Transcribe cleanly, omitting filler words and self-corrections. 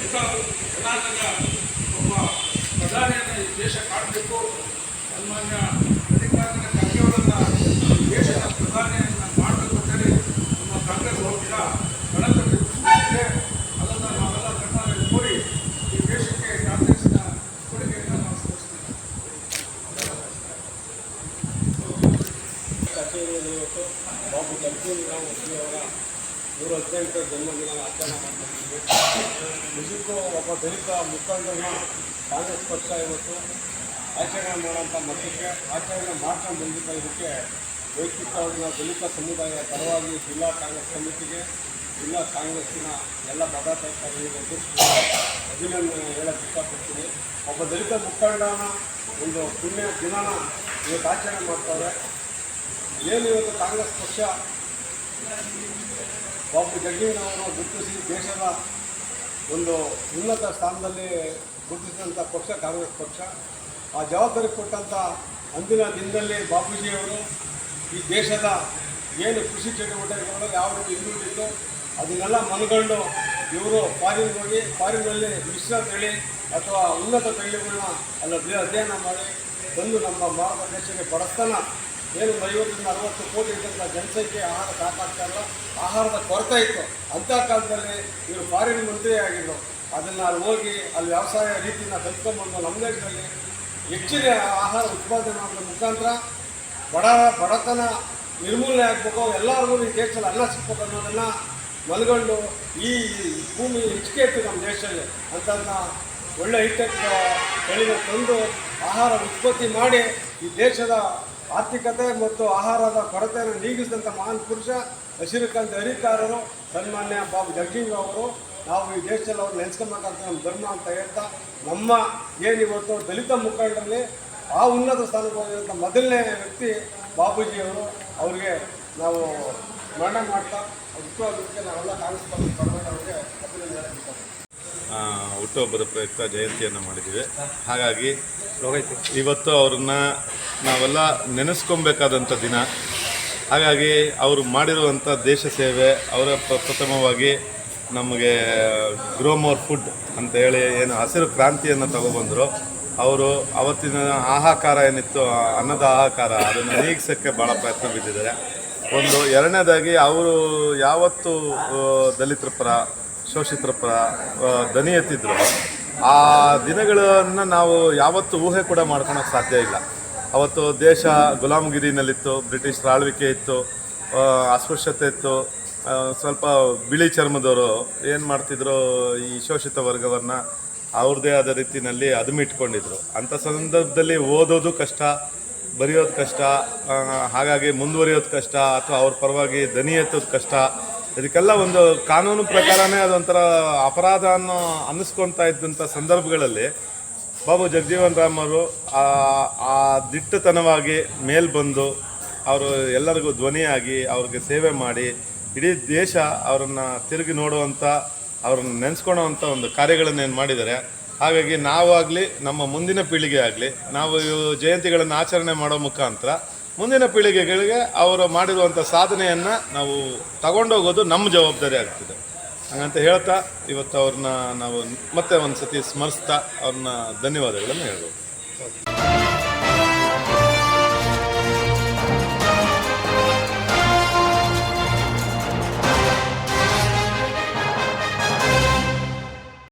ಜನಾಂಗದ ಒಬ್ಬ ಪ್ರಧಾನಿಯನ್ನು ಈ ದೇಶ ಕಾಡಬೇಕು. ಸನ್ಮಾನ್ಯ ಮಲ್ಲಿಕಾರ್ಜುನ ಖರ್ಗೆ ಅವರನ್ನು ದೇಶದ ಪ್ರಧಾನಿಯನ್ನು ಮಾಡಬೇಕು ಅಂತೇಳಿ ನಮ್ಮ ಕಾಂಗ್ರೆಸ್ ಪಕ್ಷ ಗಣತಂತ್ರ ಇದೆ. ಅದನ್ನು ನಾವೆಲ್ಲ ಕಣ್ಣಾರೆ ನೋಡಿ ಈ ದೇಶಕ್ಕೆ ಕಾಂಗ್ರೆಸ್ನ ಕೊಡುಗೆಯನ್ನು ನಾವು ಸ್ಮರಿಸ್ತೀವಿ. ಕಚೇರಿಯಲ್ಲಿ ಇವತ್ತು ಬಾಬು ಜಗಜೀವನರಾಮ್ ಅವರ 118ನೇ ಜನ್ಮದಿನ ಆಚರಣೆ ಮಾಡ್ತಿದ್ದೀವಿ. ನಿಜಕ್ಕೂ ಒಬ್ಬ ದಲಿತ ಮುಖಂಡನ ಕಾಂಗ್ರೆಸ್ ಪಕ್ಷ ಇವತ್ತು ಆಚರಣೆ ಮಾಡೋಂಥ ಮಟ್ಟಕ್ಕೆ ಆಚರಣೆ ಮಾಡ್ಕೊಂಡು ಬಂದಿದ್ದ ಇದಕ್ಕೆ ವೈಯಕ್ತಿಕವಾಗಿ ನಾವು ದಲಿತ ಸಮುದಾಯದ ಪರವಾಗಿ ಜಿಲ್ಲಾ ಕಾಂಗ್ರೆಸ್ ಸಮಿತಿಗೆ, ಜಿಲ್ಲಾ ಕಾಂಗ್ರೆಸ್ಸಿನ ಎಲ್ಲ ಪದಾಧಿಕಾರಿಗಳಿಗೆ ಅಭಿನಂದನೆ ಹೇಳಕ್ಕೆ ಇಷ್ಟಪಡ್ತೀನಿ. ಒಬ್ಬ ದಲಿತ ಮುಖಂಡನ ಒಂದು ಪುಣ್ಯ ದಿನನ ಇವತ್ತು ಆಚರಣೆ ಮಾಡ್ತಾರೆ. ಏನು ಇವತ್ತು ಕಾಂಗ್ರೆಸ್ ಪಕ್ಷ ಬಾಬು ಜಗಜೀವನರಾಮರನ್ನು ಗುರುತಿಸಿ ದೇಶದ ಒಂದು ಉನ್ನತ ಸ್ಥಾನದಲ್ಲಿ ಗುರುತಿಸಿದಂಥ ಪಕ್ಷ ಕಾಂಗ್ರೆಸ್ ಪಕ್ಷ. ಆ ಜವಾಬ್ದಾರಿ ಕೊಟ್ಟಂಥ ಅಂದಿನ ದಿನದಲ್ಲಿ ಬಾಪೂಜಿಯವರು ಈ ದೇಶದ ಏನು ಕೃಷಿ ಚಟುವಟಿಕೆಗಳು ಯಾವ ರೀತಿ ಹಿಂದುಳಿದಿತ್ತು ಅದನ್ನೆಲ್ಲ ಮನಗಂಡು ಇವರು ಫಾರಿನ್ ಹೋಗಿ ಫಾರಿನ್ನಲ್ಲಿ ಮಿಶ್ರ ತಳಿ ಅಥವಾ ಉನ್ನತ ತಳಿಗಳನ್ನ ಅಲ್ಲಿ ಅಧ್ಯಯನ ಮಾಡಿ ಬಂದು ನಮ್ಮ ಭಾರತ ದೇಶಕ್ಕೆ ಬಡತನ ಏನು 50ರಿಂದ 60 ಕೋಟಿ ಇದ್ದಂಥ ಜನಸಂಖ್ಯೆ ಆಹಾರ ಸಾಕಾಗ್ತಾ ಇಲ್ಲ, ಆಹಾರದ ಕೊರತೆ ಇತ್ತು. ಅಂಥ ಕಾಲದಲ್ಲಿ ಇವರು ಫಾರಿನ್ ಮಂತ್ರಿ ಆಗಿದ್ದರು. ಅದನ್ನು ಅಲ್ಲಿ ಹೋಗಿ ಅಲ್ಲಿ ವ್ಯವಸಾಯ ರೀತಿಯನ್ನು ಕಲ್ತ್ಕೊಂಡ್ಬಂದು ನಮ್ಮ ದೇಶದಲ್ಲಿ ಹೆಚ್ಚಿನ ಆಹಾರ ಉತ್ಪಾದನೆ ಮಾಡೋದ್ರ ಮುಖಾಂತರ ಬಡತನ ನಿರ್ಮೂಲನೆ ಆಗಬೇಕು, ಎಲ್ಲರಿಗೂ ಈ ದೇಶದಲ್ಲಿ ಅನ್ನ ಸಿಗ್ಬೇಕು ಅನ್ನೋದನ್ನು ಮನಗಂಡು ಈ ಭೂಮಿ ಹೆಚ್ಚಿಗೆ ಇತ್ತು ನಮ್ಮ ದೇಶದಲ್ಲಿ ಅಂತಂದ ಒಳ್ಳೆ ಹೈಟೆಕ್ ತಳಿನ ತಂದು ಆಹಾರ ಉತ್ಪತ್ತಿ ಮಾಡಿ ಈ ದೇಶದ ಆರ್ಥಿಕತೆ ಮತ್ತು ಆಹಾರದ ಕೊರತೆಯನ್ನು ನೀಗಿಸಿದಂಥ ಮಹಾನ್ ಪುರುಷ ಹಸಿರುಕಾಂತಿ ಹರಿಕಾರರು ಸನ್ಮಾನ್ಯ ಬಾಬು ಜಗಜೀವನರಾಮ್ ಅವರು. ನಾವು ಈ ದೇಶದಲ್ಲಿ ಅವ್ರು ನೆನೆಸ್ಕೊಬೇಕಂತ ನಮ್ಮ ಧರ್ಮ ಅಂತ ಹೇಳ್ತಾ, ನಮ್ಮ ಏನಿವತ್ತು ದಲಿತ ಮುಖಂಡರಲ್ಲಿ ಆ ಉನ್ನತ ಸ್ಥಾನಕ್ಕೆ ಹೋಗಿರೋಂಥ ಮೊದಲನೇ ವ್ಯಕ್ತಿ ಬಾಬೂಜಿಯವರು. ಅವರಿಗೆ ನಾವು ಸ್ಮರಣೆ ಮಾಡ್ತಾ ಹುಟ್ಟುಹಬ್ಬಕ್ಕೆ ನಾವೆಲ್ಲ ಕಾಂಗ್ರೆಸ್ ಪಕ್ಷ ಅವರಿಗೆ ಅಭಿನಂದನೆ. ಹುಟ್ಟುಹಬ್ಬದ ಪ್ರಯುಕ್ತ ಜಯಂತಿಯನ್ನು ಮಾಡಿದ್ದೀವಿ. ಹಾಗಾಗಿ ಇವತ್ತು ಅವ್ರನ್ನ ನಾವೆಲ್ಲ ನೆನೆಸ್ಕೊಬೇಕಾದಂಥ ದಿನ. ಹಾಗಾಗಿ ಅವರು ಮಾಡಿರುವಂಥ ದೇಶ ಸೇವೆ, ಅವರ ಪ್ರಥಮವಾಗಿ ನಮಗೆ ಗ್ರೋ ಮೋರ್ ಫುಡ್ ಅಂತ ಹೇಳಿ ಏನು ಹಸಿರು ಕ್ರಾಂತಿಯನ್ನು ತಗೊಬಂದರು. ಅವರು ಅವತ್ತಿನ ಹಾಹಾಕಾರ ಏನಿತ್ತು, ಅನ್ನದ ಹಾಹಾಕಾರ, ಅದನ್ನು ನೀಗಿಸೋಕ್ಕೆ ಭಾಳ ಪ್ರಯತ್ನ ಬಿದ್ದಿದ್ದಾರೆ. ಒಂದು ಎರಡನೇದಾಗಿ ಅವರು ಯಾವತ್ತು ದಲಿತರ ಪರ, ಶೋಷಿತರ ಪರ ದನಿ ಎತ್ತಿದ್ರು, ಆ ದಿನಗಳನ್ನು ನಾವು ಯಾವತ್ತೂ ಊಹೆ ಕೂಡ ಮಾಡ್ಕೊಳಕ್ಕೆ ಸಾಧ್ಯ ಇಲ್ಲ. ಅವತ್ತು ದೇಶ ಗುಲಾಮಗಿರಿನಲ್ಲಿತ್ತು, ಬ್ರಿಟಿಷರ ಆಳ್ವಿಕೆ ಇತ್ತು, ಅಸ್ಪೃಶ್ಯತೆ ಇತ್ತು. ಸ್ವಲ್ಪ ಬಿಳಿ ಚರ್ಮದವರು ಏನು ಮಾಡ್ತಿದ್ರು, ಈ ಶೋಷಿತ ವರ್ಗವನ್ನು ಅವ್ರದ್ದೇ ಆದ ರೀತಿಯಲ್ಲಿ ಅದುಮಿಟ್ಕೊಂಡಿದ್ರು. ಅಂಥ ಸಂದರ್ಭದಲ್ಲಿ ಓದೋದು ಕಷ್ಟ, ಬರೆಯೋದು ಕಷ್ಟ, ಹಾಗಾಗಿ ಮುಂದುವರಿಯೋದು ಕಷ್ಟ, ಅಥವಾ ಅವ್ರ ಪರವಾಗಿ ದನಿ ಎತ್ತೋದು ಕಷ್ಟ. ಇದಕ್ಕೆಲ್ಲ ಒಂದು ಕಾನೂನು ಪ್ರಕಾರನೇ ಅದೊಂಥರ ಅಪರಾಧ ಅನ್ನಿಸ್ಕೊತಾ ಇದ್ದಂಥ ಸಂದರ್ಭಗಳಲ್ಲಿ ಬಾಬು ಜಗಜೀವನರಾಮ್ ಅವರು ಆ ದಿಟ್ಟತನವಾಗಿ ಮೇಲ್ ಬಂದು ಅವರು ಎಲ್ಲರಿಗೂ ಧ್ವನಿಯಾಗಿ ಅವ್ರಿಗೆ ಸೇವೆ ಮಾಡಿ ಇಡೀ ದೇಶ ಅವರನ್ನು ತಿರುಗಿ ನೋಡುವಂಥ, ಅವ್ರನ್ನ ನೆನೆಸ್ಕೊಳ್ಳೋವಂಥ ಒಂದು ಕಾರ್ಯಗಳನ್ನೇನು ಮಾಡಿದ್ದಾರೆ. ಹಾಗಾಗಿ ನಾವಾಗಲಿ ನಮ್ಮ ಮುಂದಿನ ಪೀಳಿಗೆ ಆಗಲಿ ನಾವು ಜಯಂತಿಗಳನ್ನು ಆಚರಣೆ ಮಾಡೋ ಮುಖಾಂತರ ಮುಂದಿನ ಪೀಳಿಗೆಗಳಿಗೆ ಅವರು ಮಾಡಿರುವಂಥ ಸಾಧನೆಯನ್ನು ನಾವು ತಗೊಂಡೋಗೋದು ನಮ್ಮ ಜವಾಬ್ದಾರಿ ಆಗ್ತಿದೆ. ಹಾಗಂತ ಹೇಳ್ತಾ ಇವತ್ತು ಅವ್ರನ್ನ ನಾವು ಮತ್ತೆ ಒಂದು ಸತಿ ಸ್ಮರಿಸ್ತಾ ಅವ್ರನ್ನ ಧನ್ಯವಾದಗಳನ್ನು ಹೇಳ್ಬೋದು.